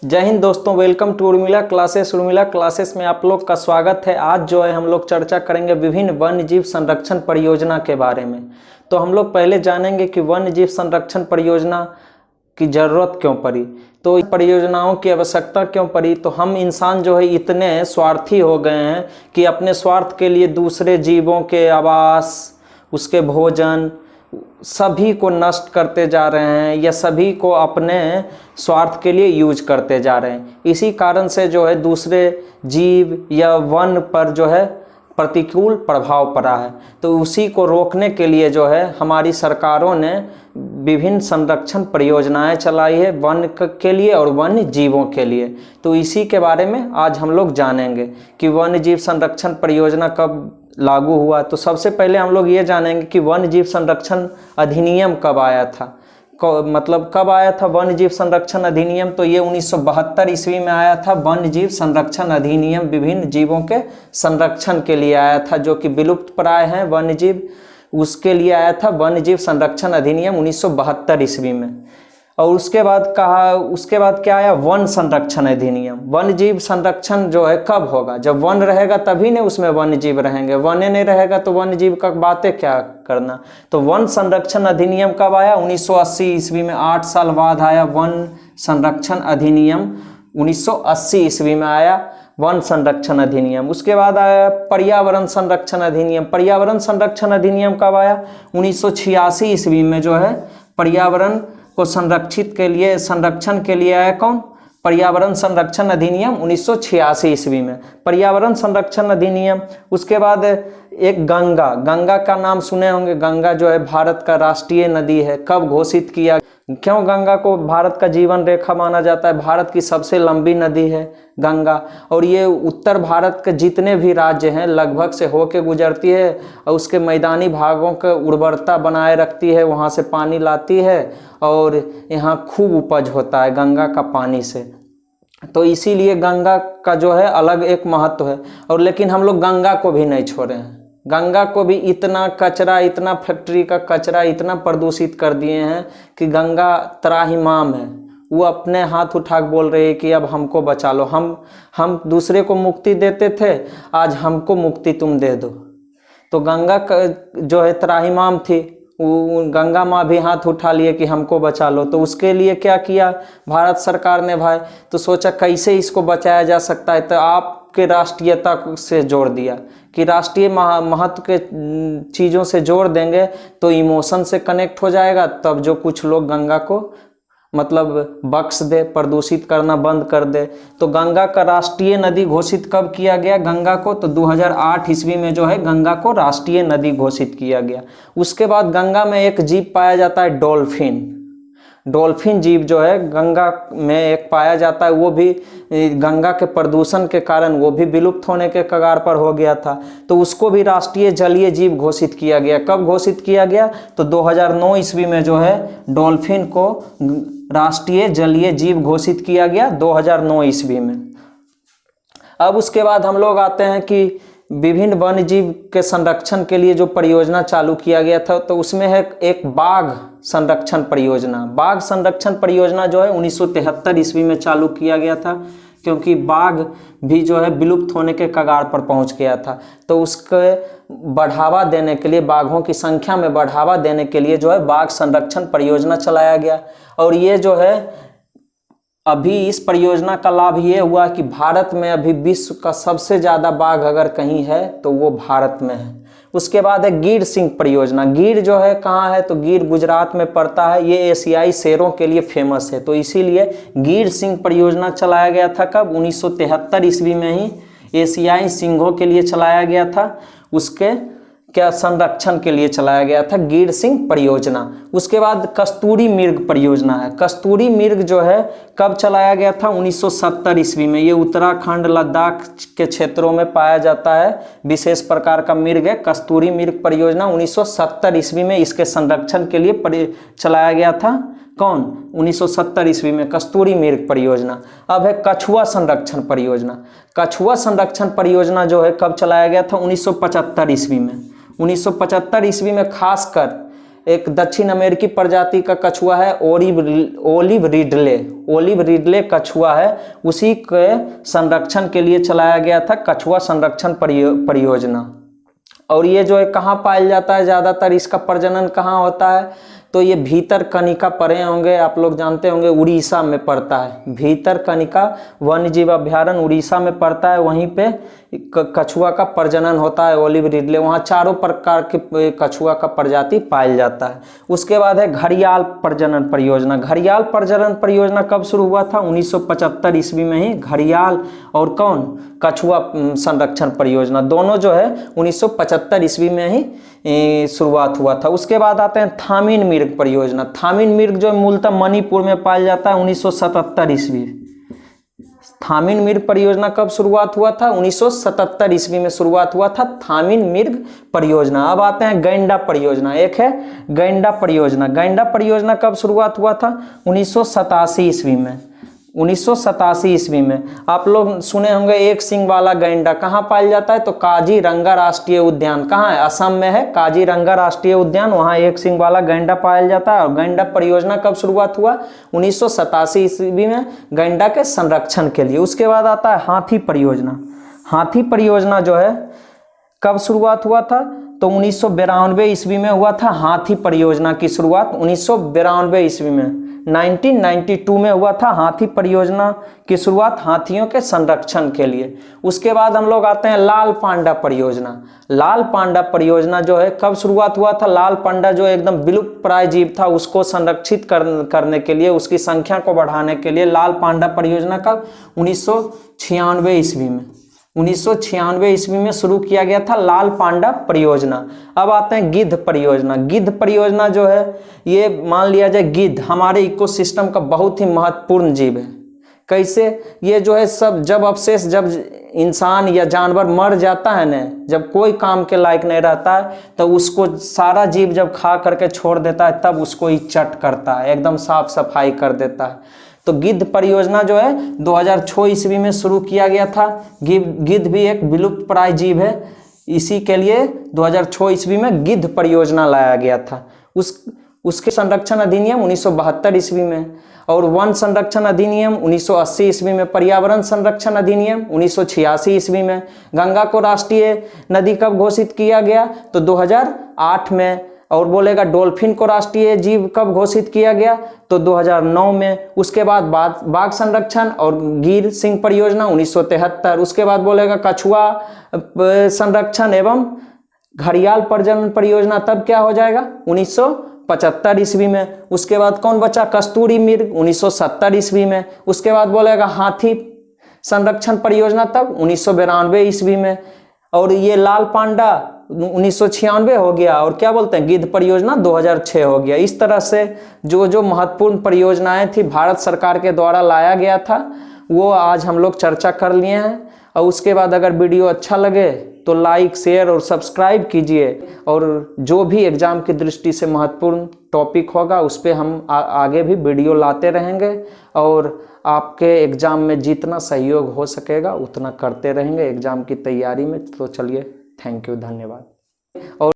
जय हिंद दोस्तों, welcome to Urmila classes. Urmila classes में आप लोग का स्वागत है। आज जो है हम लोग चर्चा करेंगे विभिन्न वन्य जीव संरक्षण परियोजना के बारे में। तो हम लोग पहले जानेंगे कि वन्य जीव संरक्षण परियोजना की ज़रूरत क्यों पड़ी, तो परियोजनाओं की आवश्यकता क्यों पड़ी। तो हम इंसान जो है इतने स्वार्थी हो गए हैं कि अपने स्वार्थ के लिए दूसरे जीवों के आवास, उसके भोजन सभी को नष्ट करते जा रहे हैं या सभी को अपने स्वार्थ के लिए यूज करते जा रहे हैं। इसी कारण से जो है दूसरे जीव या वन पर जो है प्रतिकूल प्रभाव पड़ा है। तो उसी को रोकने के लिए जो है हमारी सरकारों ने विभिन्न संरक्षण परियोजनाएं चलाई है वन के लिए और वन्य जीवों के लिए। तो इसी के बारे में आज हम लोग जानेंगे कि वन्य जीव संरक्षण परियोजना कब लागू हुआ। तो सबसे पहले हम लोग ये जानेंगे कि वन्य जीव संरक्षण अधिनियम कब आया था। मतलब कब आया था वन्य जीव संरक्षण अधिनियम, तो ये 1972 ईस्वी में आया था। वन्य जीव संरक्षण अधिनियम विभिन्न जीवों के संरक्षण के लिए आया था, जो कि विलुप्त प्राय हैं वन्य जीव, उसके लिए आया था वन्य जीव संरक्षण अधिनियम 1972 ईस्वी में। और उसके बाद क्या आया, वन संरक्षण अधिनियम। वन्य जीव संरक्षण जो है कब होगा, जब वन रहेगा तभी ने उसमें वन्य जीव रहेंगे, वन नहीं रहेगा तो वन्य जीव का बातें क्या करना। तो वन संरक्षण अधिनियम कब आया, 1980 ईस्वी में। 8 साल बाद आया वन संरक्षण अधिनियम, 1980 ईस्वी में आया वन संरक्षण अधिनियम। उसके बाद आया पर्यावरण संरक्षण अधिनियम। पर्यावरण संरक्षण अधिनियम कब आया, 1986 ईस्वी में जो है पर्यावरण को संरक्षण के लिए आया कौन, पर्यावरण संरक्षण अधिनियम 1986 ईस्वी में, पर्यावरण संरक्षण अधिनियम। उसके बाद एक गंगा का नाम सुने होंगे। गंगा जो है भारत का राष्ट्रीय नदी है। कब घोषित किया, क्यों गंगा को भारत का जीवन रेखा माना जाता है, भारत की सबसे लंबी नदी है गंगा। और ये उत्तर भारत के जितने भी राज्य हैं लगभग से होके गुजरती है और उसके मैदानी भागों के उर्वरता बनाए रखती है, वहाँ से पानी लाती है और यहाँ खूब उपज होता है गंगा का पानी से। तो इसीलिए गंगा का जो है अलग एक महत्व है। और लेकिन हम लोग गंगा को भी नहीं छोड़े हैं। गंगा को भी इतना कचरा, इतना फैक्ट्री का कचरा इतना प्रदूषित कर दिए हैं कि गंगा त्राहिमाम है। वो अपने हाथ उठा के बोल रही है कि अब हमको बचा लो। हम दूसरे को मुक्ति देते थे, आज हमको मुक्ति तुम दे दो। तो गंगा का जो है त्राहिमाम थी, गंगा माँ भी हाथ उठा लिए कि हमको बचा लो। तो उसके लिए क्या किया भारत सरकार ने भाई, तो सोचा कैसे इसको बचाया जा सकता है। तो आपके राष्ट्रीयता से जोड़ दिया कि राष्ट्रीय महत्व के चीज़ों से जोड़ देंगे तो इमोशन से कनेक्ट हो जाएगा। तब जो कुछ लोग गंगा को मतलब बख्श दे, प्रदूषित करना बंद कर दे। तो गंगा का राष्ट्रीय नदी घोषित कब किया गया गंगा को, तो 2008 ईस्वी में जो है गंगा को राष्ट्रीय नदी घोषित किया गया। उसके बाद गंगा में एक जीव पाया जाता है डॉल्फिन। डॉल्फिन जीव जो है गंगा में एक पाया जाता है, वो भी गंगा के प्रदूषण के कारण वो भी विलुप्त होने के कगार पर हो गया था। तो उसको भी राष्ट्रीय जलीय जीव घोषित किया गया। कब घोषित किया गया, तो 2009 ईस्वी में जो है डॉल्फिन को राष्ट्रीय जलीय जीव घोषित किया गया 2009 ईस्वी में। अब उसके बाद हम लोग आते हैं कि विभिन्न वन्य जीव के संरक्षण के लिए जो परियोजना चालू किया गया था, तो उसमें है एक बाघ संरक्षण परियोजना। बाघ संरक्षण परियोजना जो है 1973 ईस्वी में चालू किया गया था, क्योंकि बाघ भी जो है विलुप्त होने के कगार पर पहुंच गया था। तो उसके बढ़ावा देने के लिए, बाघों की संख्या में बढ़ावा देने के लिए जो है बाघ संरक्षण परियोजना चलाया गया। और ये जो है अभी इस परियोजना का लाभ ये हुआ कि भारत में अभी विश्व का सबसे ज़्यादा बाघ अगर कहीं है तो वो भारत में है। उसके बाद है गिर सिंह परियोजना। गिर जो है कहाँ है, तो गिर गुजरात में पड़ता है। ये एशियाई शेरों के लिए फेमस है, तो इसीलिए गिर सिंह परियोजना चलाया गया था। कब, 1973 ईस्वी में ही एशियाई सिंहों के लिए चलाया गया था। उसके क्या संरक्षण के लिए चलाया गया था गिर सिंह परियोजना। उसके बाद कस्तूरी मृग परियोजना है। कस्तूरी मृग जो है कब चलाया गया था, 1970 ईस्वी में। ये उत्तराखंड लद्दाख के क्षेत्रों में पाया जाता है, विशेष प्रकार का मृग है। कस्तूरी मृग परियोजना 1970 ईस्वी में इसके संरक्षण के लिए चलाया गया था। कौन, 1970 ईस्वी में कस्तूरी मृग परियोजना। अब है कछुआ संरक्षण परियोजना। कछुआ संरक्षण परियोजना जो है कब चलाया गया था, 1975 ईस्वी में। 1975 ईस्वी में खासकर एक दक्षिण अमेरिकी प्रजाति का कछुआ है ओलिव रिडले कछुआ है, उसी के संरक्षण के लिए चलाया गया था कछुआ संरक्षण परियोजना। और ये जो है कहाँ पाया जाता है, ज़्यादातर इसका प्रजनन कहाँ होता है, तो ये भीतरकनिका पढ़े होंगे, आप लोग जानते होंगे, उड़ीसा में पड़ता है। भीतरकनिका वन्य जीव अभ्यारण्य उड़ीसा में पड़ता है, वहीं पे कछुआ का प्रजनन होता है ओलिव रिडले, वहाँ चारों प्रकार के कछुआ का प्रजाति पाया जाता है। उसके बाद है घड़ियाल प्रजनन परियोजना। घड़ियाल प्रजनन परियोजना कब शुरू हुआ था? 1975 ईस्वी में ही घड़ियाल और कौन कछुआ संरक्षण परियोजना दोनों जो है 1975 ईस्वी में ही शुरुआत हुआ था। उसके बाद आते हैं थामिन मिर्ग परियोजना। थामिन मिर्ग जो मूलतः मणिपुर में पाया जाता है 1977 ईस्वी। थामिन मिर्ग परियोजना कब शुरुआत हुआ था? 1977 ईस्वी में शुरुआत हुआ था थामिन मिर्ग परियोजना। अब आते हैं गैंडा परियोजना। एक है गैंडा परियोजना। गैंडा परियोजना कब शुरुआत हुआ था? 1987 ईस्वी में। 1987 ईस्वी में आप लोग सुने होंगे एक सींग वाला गैंडा कहाँ पाया जाता है? तो काजीरंगा राष्ट्रीय उद्यान। कहाँ है? असम में है काजीरंगा राष्ट्रीय उद्यान, वहाँ एक सींग वाला गैंडा पाया जाता है। और गैंडा परियोजना कब शुरुआत हुआ? 1987 ईस्वी में गैंडा के संरक्षण के लिए। उसके बाद आता है हाथी परियोजना। हाथी परियोजना जो है कब शुरुआत हुआ था? तो 1992 ईस्वी में हुआ था हाथी परियोजना की शुरुआत। 1992 ईस्वी में 1992 में हुआ था हाथी परियोजना की शुरुआत हाथियों के संरक्षण के लिए। उसके बाद हम लोग आते हैं लाल पांडा परियोजना। लाल पांडा परियोजना जो है कब शुरुआत हुआ था? लाल पांडा जो एकदम विलुप्त प्राय जीव था उसको संरक्षित करने के लिए, उसकी संख्या को बढ़ाने के लिए लाल पांडा परियोजना कब? 1996 ईस्वी में। 1996 ईस्वी में शुरू किया गया था लाल पांडा परियोजना। अब आते हैं गिद्ध परियोजना। गिद्ध परियोजना जो है ये मान लिया जाए गिद्ध हमारे इकोसिस्टम का बहुत ही महत्वपूर्ण जीव है। कैसे? ये जो है सब जब अवशेष जब इंसान या जानवर मर जाता है ना, जब कोई काम के लायक नहीं रहता है तो उसको सारा जीव जब खा करके छोड़ देता है तब उसको ही चट करता है, एकदम साफ सफाई कर देता है। तो गिद्ध परियोजना जो है 2006 ईस्वी में शुरू किया गया था। गिद्ध भी एक विलुप्त प्राय जीव है, इसी के लिए 2006 ईस्वी में गिद्ध परियोजना लाया गया था। उसके संरक्षण अधिनियम 1972 ईस्वी में, और वन संरक्षण अधिनियम 1980 ईस्वी में, पर्यावरण संरक्षण अधिनियम 1986 ईस्वी में। गंगा को राष्ट्रीय नदी कब घोषित किया गया? तो 2008 में। और बोलेगा डॉल्फिन को राष्ट्रीय जीव कब घोषित किया गया? तो 2009 में। उसके बाद बाघ संरक्षण और गिर सिंह परियोजना 1973। उसके बाद बोलेगा कछुआ संरक्षण एवं घड़ियाल प्रजनन परियोजना तब क्या हो जाएगा? 1975 ईस्वी में। उसके बाद कौन बचा? कस्तूरी मृग 1970 ईस्वी में। उसके बाद बोलेगा हाथी संरक्षण परियोजना तब 1992 ईस्वी में। और ये लाल पांडा 1996 हो गया, और क्या बोलते हैं गिद्ध परियोजना 2006 हो गया। इस तरह से जो महत्वपूर्ण परियोजनाएं थी भारत सरकार के द्वारा लाया गया था वो आज हम लोग चर्चा कर लिए हैं। और उसके बाद अगर वीडियो अच्छा लगे तो लाइक शेयर और सब्सक्राइब कीजिए, और जो भी एग्ज़ाम की दृष्टि से महत्वपूर्ण टॉपिक होगा उस पर हम आगे भी वीडियो लाते रहेंगे, और आपके एग्ज़ाम में जितना सहयोग हो सकेगा उतना करते रहेंगे एग्ज़ाम की तैयारी में। तो चलिए, थैंक यू, धन्यवाद। और